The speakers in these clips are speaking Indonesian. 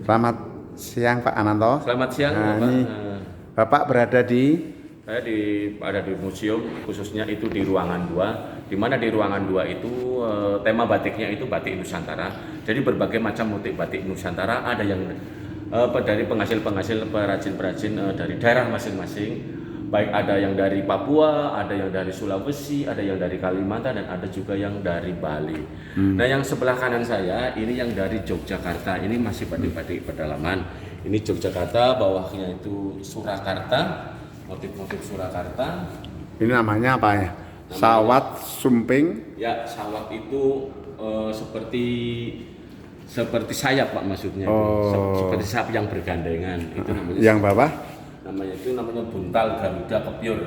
Selamat siang Pak Ananto. Selamat siang, nah, Bapak. Ini Bapak berada di? Saya ada di museum, khususnya itu di ruangan 2, di mana di ruangan 2 itu tema batiknya itu batik Nusantara. Jadi berbagai macam motif batik Nusantara, ada yang dari penghasil-penghasil, perajin-perajin dari daerah masing-masing. Baik ada yang dari Papua, ada yang dari Sulawesi, ada yang dari Kalimantan, dan ada juga yang dari Bali. Nah, yang sebelah kanan saya ini yang dari Yogyakarta. Ini masih batik-batik pedalaman. Ini Yogyakarta, bawahnya itu Surakarta, motif-motif Surakarta. Ini namanya apa ya? Sawat Sumping. Ya, sawat itu seperti sayap Pak, maksudnya. Seperti sayap yang bergandengan. Itu namanya. Yang bawah? Namanya buntal Garuda Kepiur.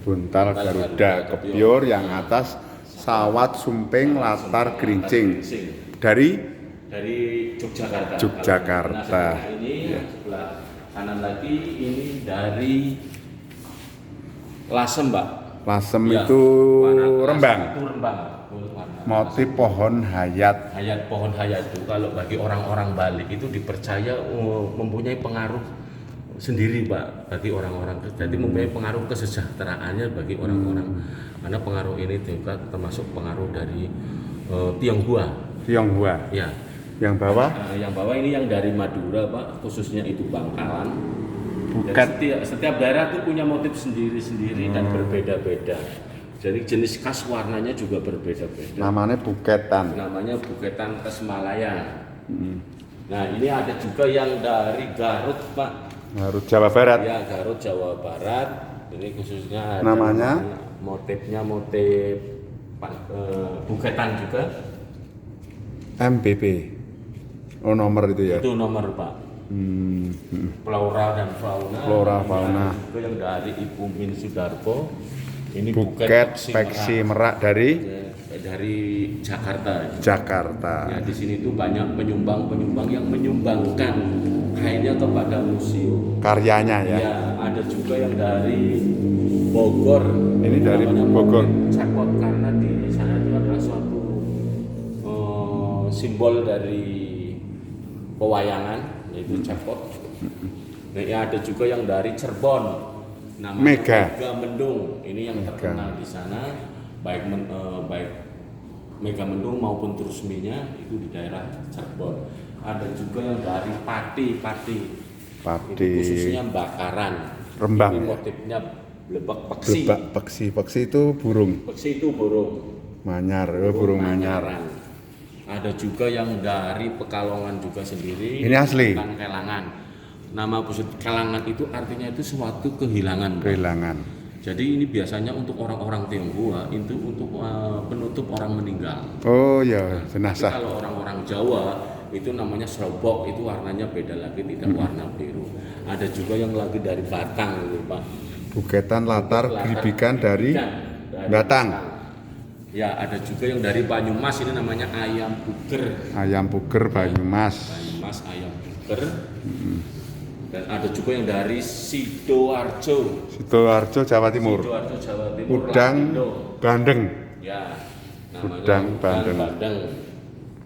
Buntal Garuda Kepiur. Yang atas Sawat Sumping Latar Gerincing. Dari Yogyakarta. Nah, sebelah ini sebelah kanan lagi ini dari Lasem, Pak. Lasem Ya, itu Rembang. Rembang. Itu Rembang. Motif pohon hayat. Pohon hayat itu kalau bagi orang-orang Bali itu dipercaya mempunyai pengaruh sendiri, Pak, bagi orang-orang. Jadi mempunyai pengaruh kesejahteraannya bagi orang-orang. Karena pengaruh ini juga termasuk pengaruh dari Tionghoa. Ya. Yang bawah? Yang bawah ini yang dari Madura, Pak, khususnya itu Bangkalan. Buket. Setiap daerah itu punya motif sendiri-sendiri dan berbeda-beda. Jadi jenis khas warnanya juga berbeda-beda. Namanya buketan. Namanya buketan Tasikmalaya. Nah, ini ada juga yang dari Garut, Pak. Garut Jawa Barat. Ya, Garut Jawa Barat. Ini khususnya namanya motifnya motif buketan juga. MBB. Oh, nomor itu ya. Itu nomor, Pak. Flora dan fauna. Juga yang dari Ibu Min Sudarpo. Ini buket peksi merak dari Jakarta. Ya, di sini tuh banyak penyumbang yang menyumbangkan kainnya kepada museum. Karyanya ya. Ya, ada juga yang dari Bogor. Ini dari Bogor. Cepot, karena di sana itu adalah suatu simbol dari pewayangan, yaitu cepot. Nah, ya, ada juga yang dari Cirebon. Namanya Mega Mendung. Ini yang terkenal di sana, baik Mega Mendung maupun Trusminya itu di daerah Cirebon. Ada juga yang dari Pati. Itu khususnya bakaran. Rembang. Ini motifnya lebak peksi. Peksi itu burung. Peksi itu burung. Manyar, burung manyar. Ada juga yang dari Pekalongan juga sendiri. Ini asli. Bukan Kelangan. Nama Kelangan itu artinya itu suatu kehilangan. Jadi ini biasanya untuk orang-orang Tionghoa itu untuk penutup orang meninggal. Oh ya, jenazah. Kalau orang-orang Jawa itu namanya serobok, itu warnanya beda lagi, tidak warna biru. Ada juga yang lagi dari Batang, gitu, Pak. Buketan latar geribikan dari Batang. Ya, ada juga yang dari Banyumas, ini namanya ayam puger. Ayam puger Banyumas. Ayam puger. Dan ada juga yang dari Sidoarjo, Jawa Timur. Udang bandeng. Ya, udang bandeng.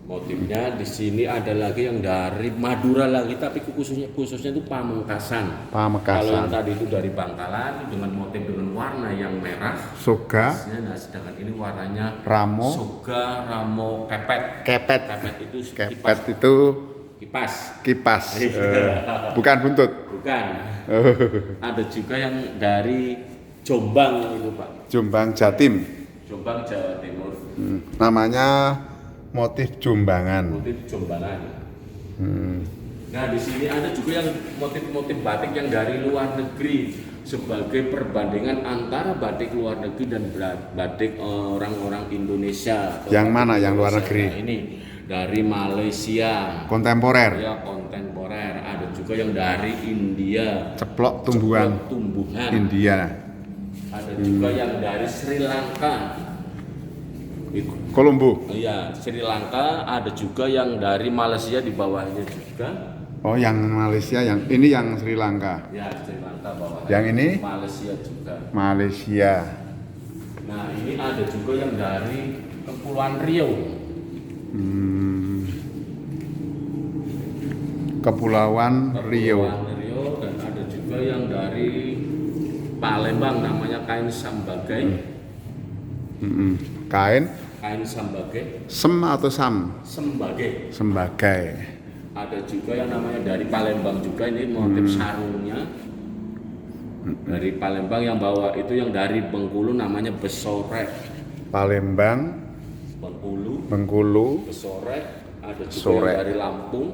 Motifnya di sini ada lagi yang dari Madura lagi, tapi khususnya itu Pamekasan. Kalau yang tadi itu dari Bangkalan dengan motif dengan warna yang merah. Soga. Nah, sedangkan ini warnanya Ramo. Soga, Ramo, Kepet. Kepet itu kipas. Bukan buntut. Bukan. Ada juga yang dari Jombang itu, Pak. Jombang Jatim. Jombang Jawa Timur. Namanya motif Jombangan. Nah, di sini ada juga yang motif-motif batik yang dari luar negeri sebagai perbandingan antara batik luar negeri dan batik orang-orang Indonesia. Yang mana yang luar negeri? Nah, ini dari Malaysia. Kontemporer. Ya, kontemporer. Ada juga yang dari India. Ceplok tumbuhan. India. Ada juga yang dari Sri Lanka. Kolombo. Iya, Sri Lanka. Ada juga yang dari Malaysia di bawahnya juga. Oh, yang Malaysia, yang ini yang Sri Lanka. Ya, Sri Lanka bawahnya. Yang ini? Malaysia juga. Nah, ini ada juga yang dari Kepulauan Riau. Kepulauan Riau. Kepulauan Riau, dan ada juga yang dari Palembang namanya kain sambagai. Kain Kain sambagai, sem atau sam? sembagai. Sembagai. Ada juga yang namanya dari Palembang juga, ini motif sarungnya. Dari Palembang yang bawa itu yang dari Bengkulu namanya besorek. Palembang, Bengkulu, Besorek. Ada juga Sorek. yang dari Lampung.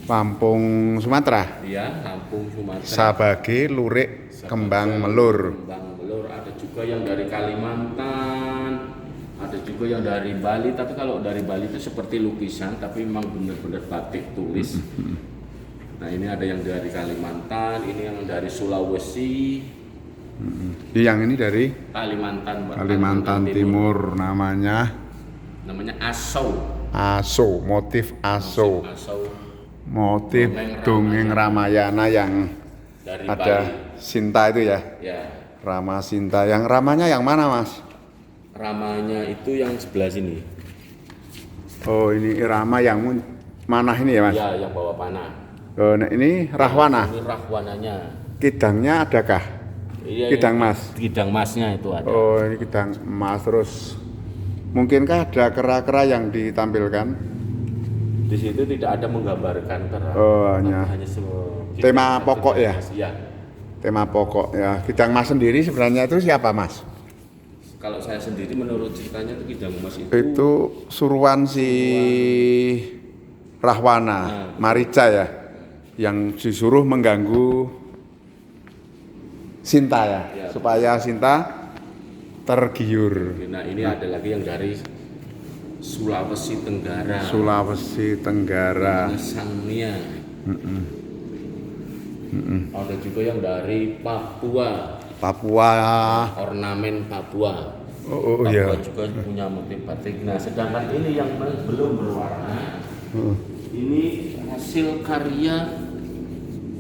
Lampung, Sumatera. Ya, Lampung, Sumatera. Sabage, Lurik, Kembang Melur. Kembang Melur. Ada juga yang dari Kalimantan. Ada juga yang dari Bali. Tapi kalau dari Bali itu seperti lukisan, tapi memang benar-benar batik tulis. Nah, ini ada yang dari Kalimantan, ini yang dari Sulawesi. Yang ini dari Kalimantan, Pak. Kalimantan Timur, namanya Asau. Aso, motif Aso. Asau Motif dongeng Ramayana yang dari ada Bali. Sinta itu ya. Ya, Rama Sinta. Yang Ramanya yang mana, Mas? ramanya itu yang sebelah sini. Oh, ini Rama yang mana ini ya, Mas? Ya, yang bawa panah. Oh, nah ini Rahwana. Ini rahwananya. Kidangnya adakah? Iya, Kidang ini Mas. Kidang masnya itu ada. Oh, ini kidang emas. Terus mungkinkah ada kera-kera yang ditampilkan? Di situ tidak ada menggambarkan kera. Oh, hanya tema pokok ya? Iya. Tema pokok ya. Kidang Mas sendiri sebenarnya itu siapa, Mas? Kalau saya sendiri menurut ceritanya itu Kidang Mas Itu suruhan si Rahwana, Marica ya, yang disuruh mengganggu Sinta ya, supaya Sinta tergiur. Nah, ini ada lagi yang dari Sulawesi Tenggara. Sulawesi Tenggara. Sangnia. Ada juga yang dari Papua. Papua. Ornamen Papua. Oh Papua iya. juga punya motif batik. Nah, sedangkan ini yang belum berwarna. Ini hasil karya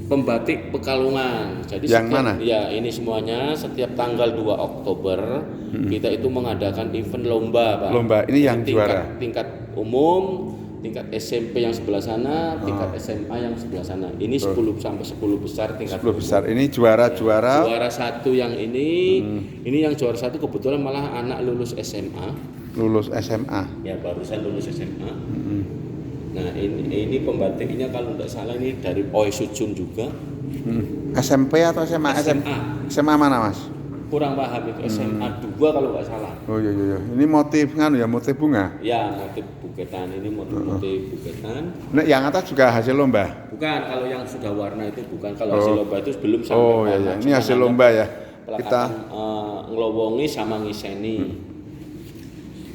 pembatik Pekalongan. Jadi yang mana? Ya, ini semuanya setiap tanggal 2 Oktober kita itu mengadakan event lomba, Pak. Lomba ini yang tingkat, tingkat umum, tingkat SMP yang sebelah sana, tingkat SMA yang sebelah sana. Ini 10 sampai 10 besar tingkat 10 besar. Ini juara-juara. Juara satu yang ini yang juara satu kebetulan malah anak lulus SMA. Lulus SMA. Ya, barusan lulus SMA. Nah, ini pembatiknya kalau tidak salah ini dari Oi Sujun juga. SMP atau SMA? SMA mana, Mas? Kurang paham itu, SMA 2 kalau nggak salah. Oh iya. Ini motif ya, motif bunga. Ya, motif buketan, ini motif buketan. Nah, yang atas juga hasil lomba. Bukan, kalau yang sudah warna itu bukan. Kalau hasil lomba itu belum sampai Oh warna. iya. Ini hasil lomba ya. Kita ngelowongi sama ngiseni.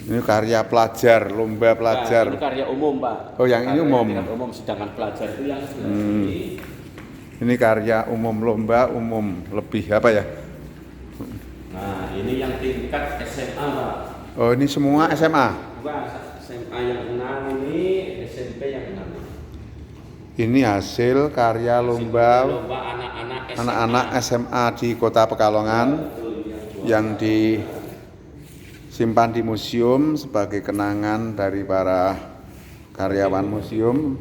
Ini karya pelajar, lomba pelajar. Nah, ini karya umum, Pak. Oh, yang ini umum. Umum, sedangkan pelajar itu yang sebelah sini. Ini karya umum, lomba umum, lebih apa ya? Nah, ini yang tingkat SMA, Pak. Oh, ini semua SMA. Bukan, SMA yang 6 ini, SMP yang 6. Ini hasil karya lomba anak-anak SMA di Kota Pekalongan yang disimpan di museum sebagai kenangan dari para karyawan museum.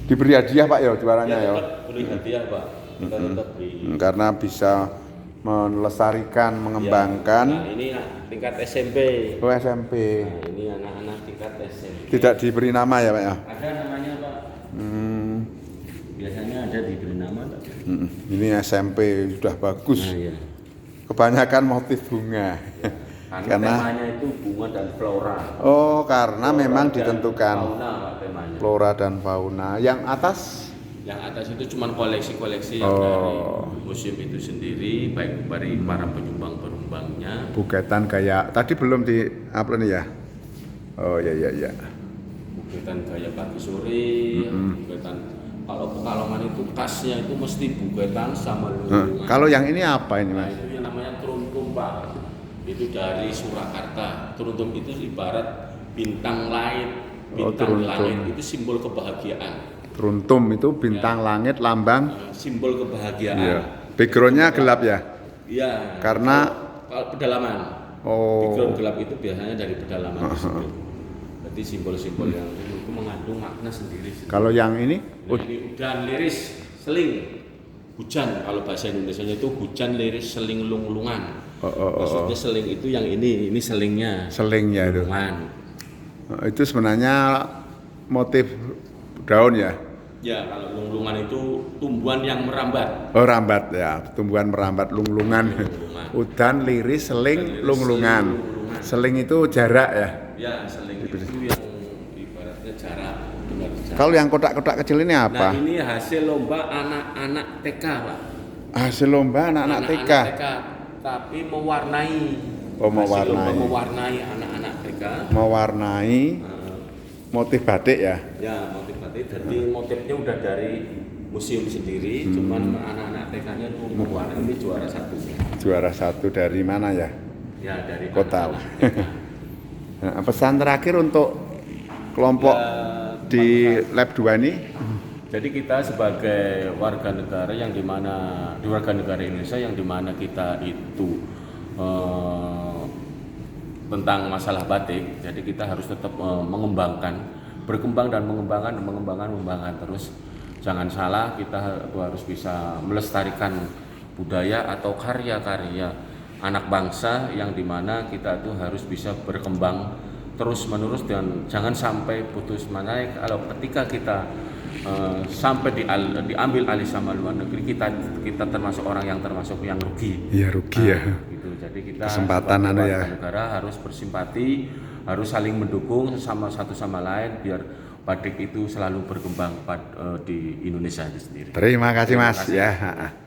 Diberi hadiah, Pak ya, juaranya ya. Beri hadiah, Pak. Kita tetap beri. Karena bisa melestarikan, mengembangkan. Nah, ini tingkat SMP. Oh, SMP. Nah, ini anak-anak tingkat SMP. Tidak diberi nama ya, Pak ya? Ada namanya, Pak. Biasanya ada diberi nama, Pak. Ini SMP sudah bagus. Nah, iya. Kebanyakan motif bunga. Karena temanya itu bunga dan flora. Oh, karena Flora memang dan ditentukan fauna, Pak, temanya. flora dan fauna. Yang atas? Yang atas itu cuma koleksi-koleksi yang dari museum itu sendiri, baik dari para penyumbang-penyumbangnya. Buketan kayak tadi belum di upload nih ya? Oh iya. Buketan gaya pagi sore, buketan kalau Pekalongan itu khasnya itu mesti buketan sama lulungan. Kalau yang ini apa ini, Nah, Mas? itu yang namanya truntum, Pak. Itu dari Surakarta. Truntum itu ibarat bintang langit. Bintang langit itu simbol kebahagiaan. Truntum itu bintang langit, lambang simbol kebahagiaan. Iya. Backgroundnya gelap ya? Iya. Karena kalau pedalaman. Background gelap itu biasanya dari pedalaman tersebut. Jadi mengikuti simbol-simbol yang itu mengandung makna sendiri. Kalau yang ini, Nah, ini udan liris seling hujan, kalau bahasa Indonesianya itu hujan liris seling lung-lungan. Maksudnya seling itu yang ini selingnya. selingnya itu. Lungan. Itu sebenarnya motif daun ya. Ya, kalau lung-lungan itu tumbuhan yang merambat. Oh, rambat ya, tumbuhan merambat lung-lungan. Lung-lungan. Udan, liris, seling, lung-lungan. Lung-lungan. Seling itu jarak ya. Ya, seling itu yang ibaratnya jarak. Benar, jarak. Kalau yang kotak-kotak kecil ini apa? Nah, ini hasil lomba anak-anak TK, Pak. Hasil lomba anak-anak TK. Tapi mewarnai. Oh, Hasil lomba mewarnai. mewarnai anak-anak TK. Mewarnai motif batik ya. Ya, motif batik. Jadi motifnya udah dari museum sendiri, cuman anak-anak TK-nya tuh mewarnai. Ini juara satunya. Juara satu dari mana ya? Ya, dari Kota. anak-anak TK. Nah, pesan terakhir untuk kelompok Ya, di lab 2 ini. jadi kita sebagai warga negara yang dimana di warga negara Indonesia yang dimana kita itu tentang masalah batik, jadi kita harus tetap mengembangkan, berkembang dan mengembangkan terus. Jangan salah, kita itu harus bisa melestarikan budaya atau karya-karya anak bangsa yang dimana kita itu harus bisa berkembang terus menerus dan jangan sampai putus manai. Kalau ketika kita sampai diambil alih sama luar negeri, kita termasuk orang yang rugi. Iya, rugi ya. Gitu. Jadi kita Kesempatan sebagai ya. warga negara harus bersimpati, harus saling mendukung satu sama lain biar batik itu selalu berkembang di Indonesia itu sendiri. Terima kasih Mas Terima kasih. ya.